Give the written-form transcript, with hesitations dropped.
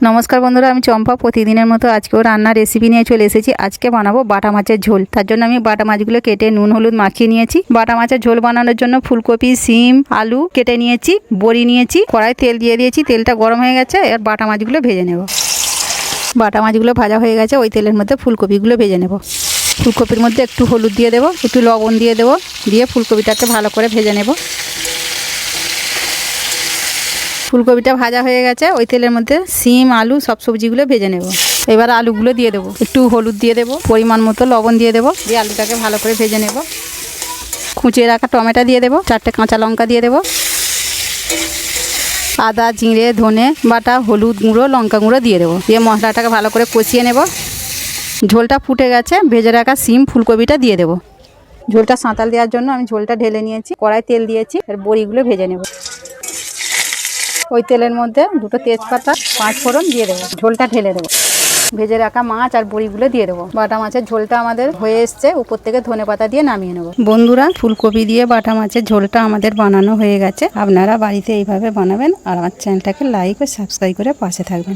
নমস্কার বন্ধুরা, আমি চম্পা। প্রতিদিনের মতো আজকেও রান্নার রেসিপি নিয়ে চলে এসেছি। আজকে বানাবো বাটা মাছের ঝোল। তার জন্য আমি বাটা মাছগুলো কেটে নুন হলুদ মাখিয়ে নিয়েছি। বাটা মাছের ঝোল বানানোর জন্য ফুলকপি, সিম, আলু কেটে নিয়েছি, বড়ি নিয়েছি। কড়াই তেল দিয়ে দিয়েছি, তেলটা গরম হয়ে গেছে। এবার বাটা মাছগুলো ভেজে নেব। বাটা মাছগুলো ভাজা হয়ে গেছে, ওই তেলের মধ্যে ফুলকপিগুলো ভেজে নেব। ফুলকপির মধ্যে একটু হলুদ দিয়ে দেবো, একটু লবণ দিয়ে দেবো, দিয়ে ফুলকপিটাকে ভালো করে ভেজে নেব। ফুলকপিটা ভাজা হয়ে গেছে, ওই তেলের মধ্যে সিম, আলু সব সবজিগুলো ভেজে নেব। এবার আলুগুলো দিয়ে দেবো, একটু হলুদ দিয়ে দেবো, পরিমাণ মতো লবণ দিয়ে দেবো, দিয়ে আলুটাকে ভালো করে ভেজে নেব। কুচিয়ে রাখা টমেটো দিয়ে দেবো, 4টে কাঁচা লঙ্কা দিয়ে দেবো, আদা, জিরে, ধনে বাটা, হলুদ গুঁড়ো, লঙ্কা গুঁড়ো দিয়ে দেবো, দিয়ে মশলাটাকে ভালো করে কষিয়ে নেব। ঝোলটা ফুটে গেছে, ভেজে রাখা সিম ফুলকপিটা দিয়ে দেবো। ঝোলটা সাঁতাল দেওয়ার জন্য আমি ঝোলটা ঢেলে নিয়েছি, কড়াই তেল দিয়েছি, আর বড়িগুলো ভেজে নেব। ওই তেলের মধ্যে 2টো তেজপাতা, 5 ফোড়ন দিয়ে দেবো, ঝোলটা ঢেলে দেবো। ভেজে রাখা মাছ আর বড়িগুলো দিয়ে দেবো। বাটা মাছের ঝোলটা আমাদের হয়ে এসছে, উপর থেকে ধনেপাতা দিয়ে নামিয়ে নেবো। বন্ধুরা, ফুলকপি দিয়ে বাটা মাছের ঝোলটা আমাদের বানানো হয়ে গেছে। আপনারা বাড়িতে এইভাবে বানাবেন, আর আমার চ্যানেলটাকে লাইক ও সাবস্ক্রাইব করে পাশে থাকবেন।